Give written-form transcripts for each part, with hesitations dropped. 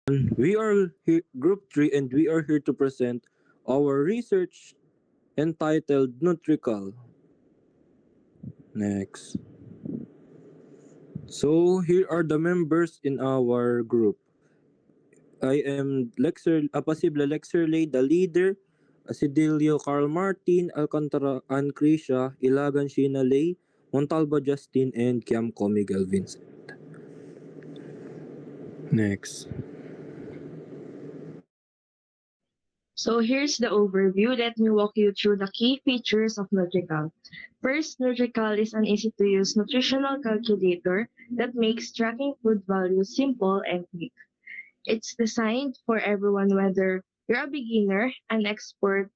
We are Group 3 and we are here to present our research entitled Nutrical. Next. So here are the members in our group. I am Apacible Lexerley, the leader. Asidilio Carl Martin, Alcantara Ancrisha, Ilagan Sheena Lay, Montalba Justin, and Kiamco Miguel Vincent. Next. So here's the overview. Let me walk you through the key features of Nutrical. First, Nutrical is an easy-to-use nutritional calculator that makes tracking food values simple and quick. It's designed for everyone, whether you're a beginner, an expert,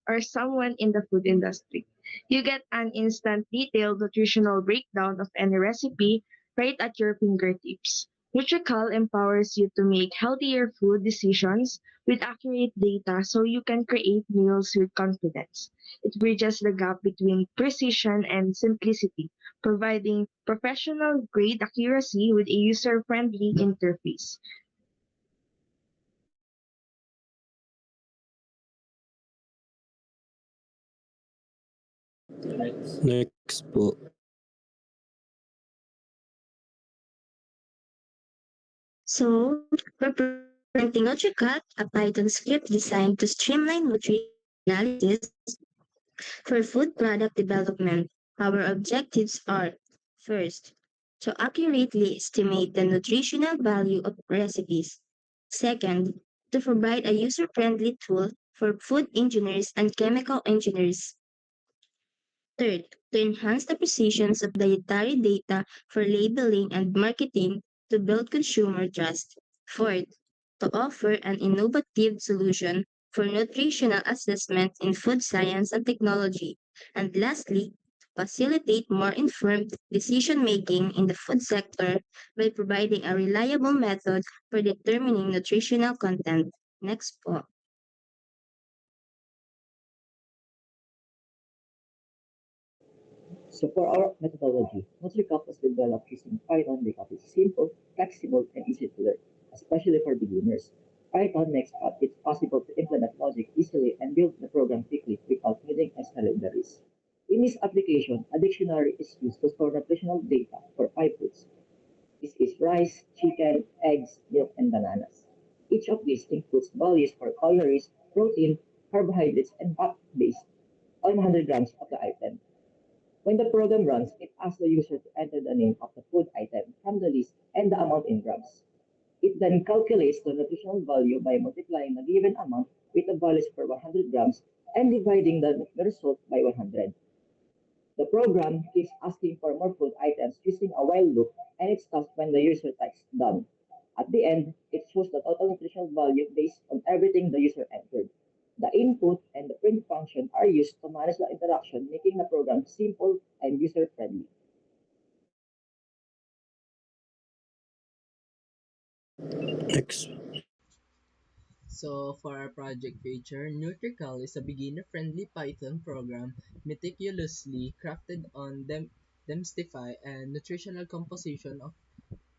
or someone in the food industry. You get an instant detailed nutritional breakdown of any recipe right at your fingertips. Nutrical empowers you to make healthier food decisions with accurate data so you can create meals with confidence. It bridges the gap between precision and simplicity, providing professional grade accuracy with a user friendly interface. Next po. So, we're presenting NutriCut, a Python script designed to streamline nutrition analysis for food product development. Our objectives are first, to accurately estimate the nutritional value of recipes. Second, to provide a user friendly tool for food engineers and chemical engineers. Third, to enhance the precision of dietary data for labeling and marketing to build consumer trust. Fourth, to offer an innovative solution for nutritional assessment in food science and technology. And lastly, to facilitate more informed decision making in the food sector by providing a reliable method for determining nutritional content. Next po. So for our methodology, NutriCalc was developed using Python because it's simple, flexible, and easy to learn, especially for beginners. Python makes it possible to implement logic easily and build the program quickly without needing extra libraries. In this application, a dictionary is used to store nutritional data for 5 foods. This is rice, chicken, eggs, milk, and bananas. Each of these includes values for calories, protein, carbohydrates, and fat based on 100 grams of the item. When the program runs, it asks the user to enter the name of the food item from the list and the amount in grams. It then calculates the nutritional value by multiplying the given amount with the values for 100 grams and dividing the result by 100. The program keeps asking for more food items using a while loop, and it stops when the user types done. At the end, it shows the total nutritional value based on everything the user entered. The input and the print function are used to manage the interaction, making the program simple and user-friendly. Next. So for our project feature, Nutrical is a beginner-friendly Python program meticulously crafted on demystify and nutritional composition of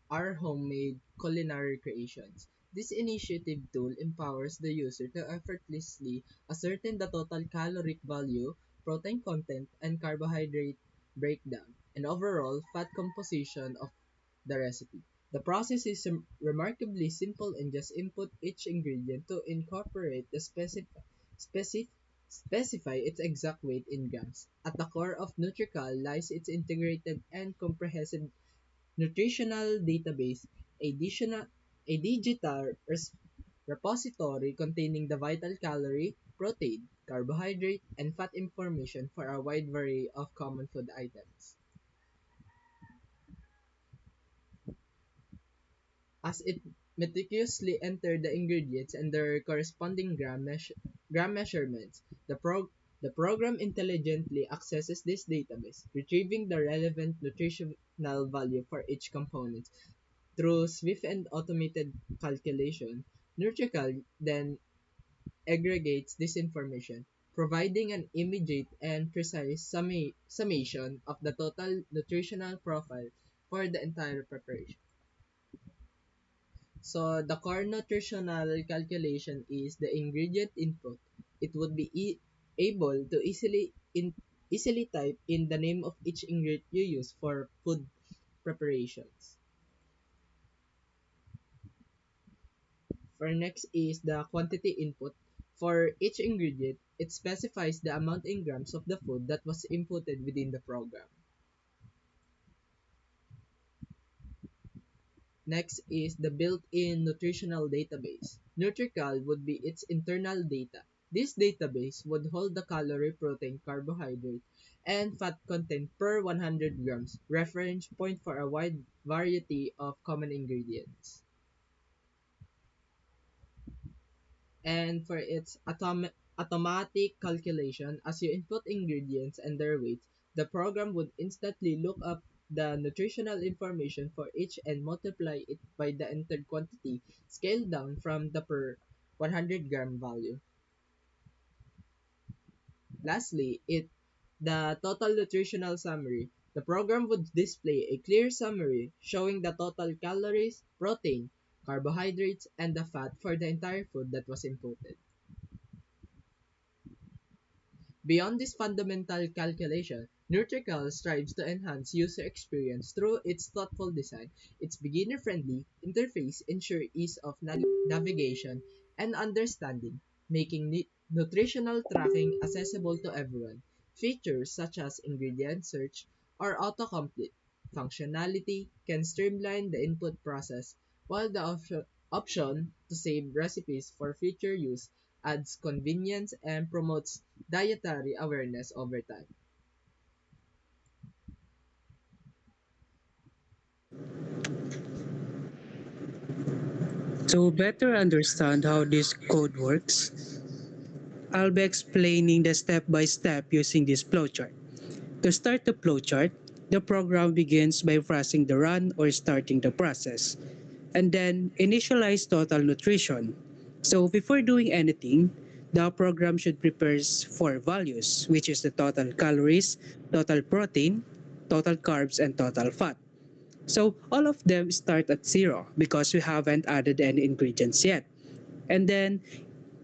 our homemade culinary creations. This initiative tool empowers the user to effortlessly ascertain the total caloric value, protein content, and carbohydrate breakdown, and overall fat composition of the recipe. The process is remarkably simple and just input each ingredient to incorporate the specif- specify its exact weight in grams. At the core of Nutrical lies its integrated and comprehensive nutritional database, a digital repository containing the vital calorie, protein, carbohydrate, and fat information for a wide variety of common food items. As it meticulously entered the ingredients and their corresponding gram measurements, the program intelligently accesses this database, retrieving the relevant nutritional value for each component. Through swift and automated calculation, Nutrical then aggregates this information, providing an immediate and precise summation of the total nutritional profile for the entire preparation. So the core nutritional calculation is the ingredient input. It would be able to easily type in the name of each ingredient you use for food preparations. For next is the quantity input. For each ingredient, it specifies the amount in grams of the food that was inputted within the program. Next is the built-in nutritional database. Nutrical would be its internal data. This database would hold the calorie, protein, carbohydrate, and fat content per 100 grams, reference point for a wide variety of common ingredients. And for its automatic calculation, as you input ingredients and their weights, the program would instantly look up the nutritional information for each and multiply it by the entered quantity, scaled down from the per 100-gram value. Lastly, the total nutritional summary. The program would display a clear summary showing the total calories, protein, carbohydrates, and the fat for the entire food that was inputted. Beyond this fundamental calculation, Nutrical strives to enhance user experience through its thoughtful design. Its beginner-friendly interface ensures ease of navigation and understanding, making nutritional tracking accessible to everyone. Features such as ingredient search or autocomplete functionality can streamline the input process, while the option to save recipes for future use adds convenience and promotes dietary awareness over time. To better understand how this code works, I'll be explaining the step-by-step using this flowchart. To start the flowchart, the program begins by pressing the run or starting the process, and then initialize total nutrition. So before doing anything, the program should prepare four values, which is the total calories, total protein, total carbs, and total fat. So all of them start at zero because we haven't added any ingredients yet. And then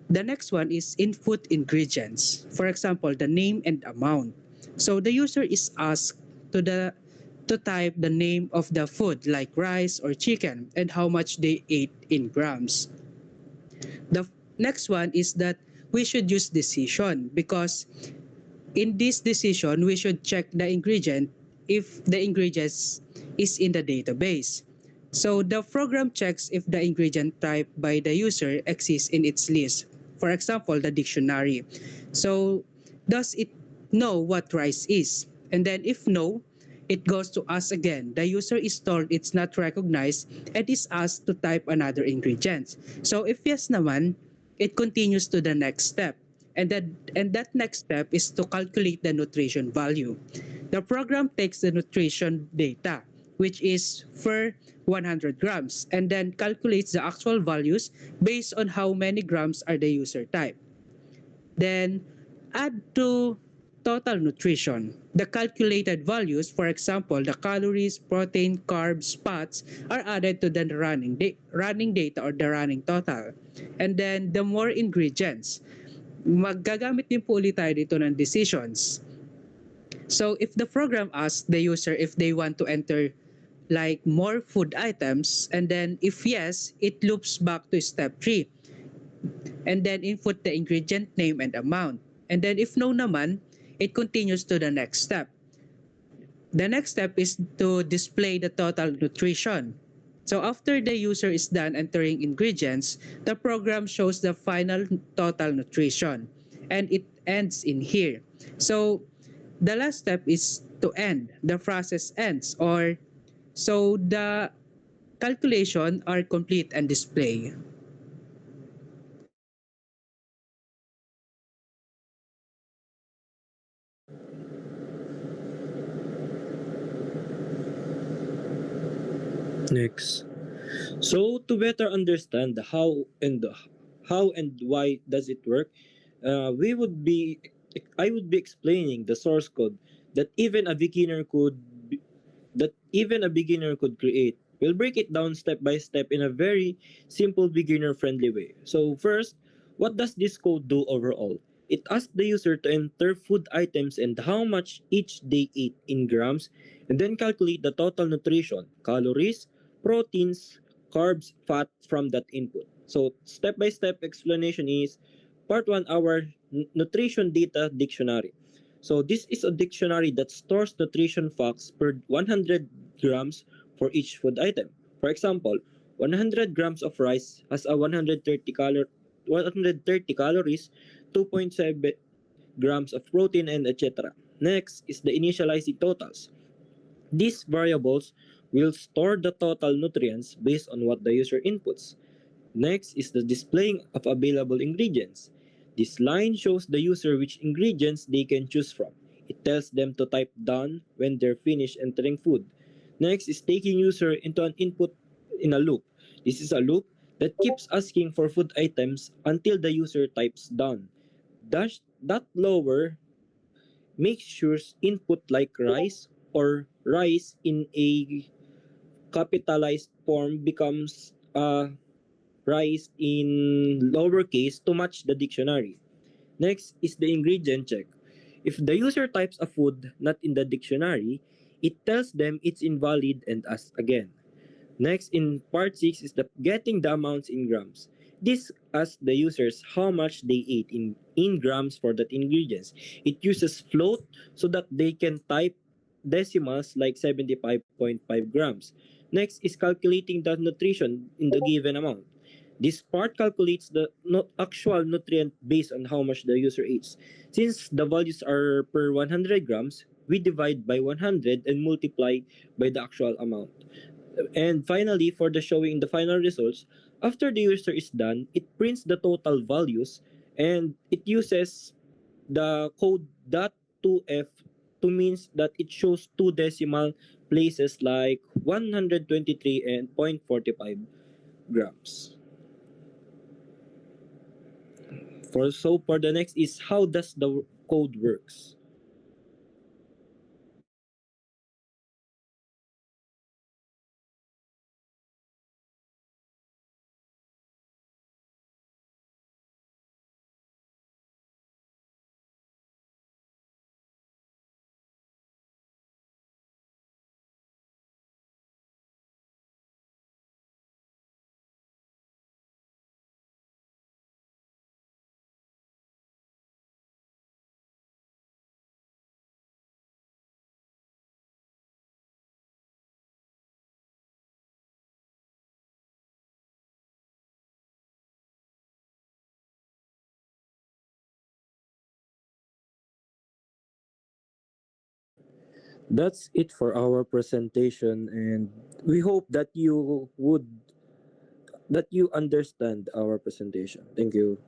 the next one is input ingredients. For example, the name and amount. So the user is asked to the to type the name of the food like rice or chicken and how much they ate in grams. The next one is that we should use decision because in this decision we should check the ingredient if the ingredients is in the database. So the program checks if the ingredient typed by the user exists in its list. For example, the dictionary. So does it know what rice is? And then if no, it goes to us again. The user is told it's not recognized and is asked to type another ingredient. So if yes naman, it continues to the next step. And that next step is to calculate the nutrition value. The program takes the nutrition data, which is for 100 grams, and then calculates the actual values based on how many grams are the user type. Then add to total nutrition. The calculated values, for example, the calories, protein, carbs, fats, are added to the running data or the running total. And then the more ingredients. Maggagamit din po ulit tayo dito ng decisions. So if the program asks the user if they want to enter like more food items, and then if yes, it loops back to step 3 and then input the ingredient name and amount. And then if no naman, it continues to the next step. The next step is to display the total nutrition. So after the user is done entering ingredients, the program shows the final total nutrition and it ends in here. So the last step is to end. The process ends or so the calculation are complete and display. Next. So to better understand the how and why does it work, we would be I would be explaining the source code that even a beginner could create. We'll break it down step by step in a very simple beginner-friendly way. So first, what does this code do overall? It asks the user to enter food items and how much each they ate in grams, and then calculate the total nutrition, calories, proteins, carbs, fat from that input. So step-by-step explanation is part 1, our nutrition data dictionary. So this is a dictionary that stores nutrition facts per 100 grams for each food item. For example, 100 grams of rice has a 130 calories, 2.7 grams of protein, and etc. Next is the initializing totals. These variables will store the total nutrients based on what the user inputs. Next is the displaying of available ingredients. This line shows the user which ingredients they can choose from. It tells them to type done when they're finished entering food. Next is taking user into an input in a loop. This is a loop that keeps asking for food items until the user types done. That lower makes sure input like rice or rice in a capitalized form becomes rise in lowercase to match the dictionary. Next is the ingredient check. If the user types a food not in the dictionary, it tells them it's invalid and asks again. Next, in part 6 is the getting the amounts in grams. This asks the users how much they ate in grams for that ingredients. It uses float so that they can type decimals like 75.5 grams. Next is calculating the nutrition in the given amount. This part calculates the actual nutrient based on how much the user eats. Since the values are per 100 grams, we divide by 100 and multiply by the actual amount. And finally, for the showing the final results, after the user is done, it prints the total values and it uses the code .2f to means that it shows two decimal places like 123 and 0.45 grams. For the next is how does the code works. That's it for our presentation and we hope that you understand our presentation. Thank you.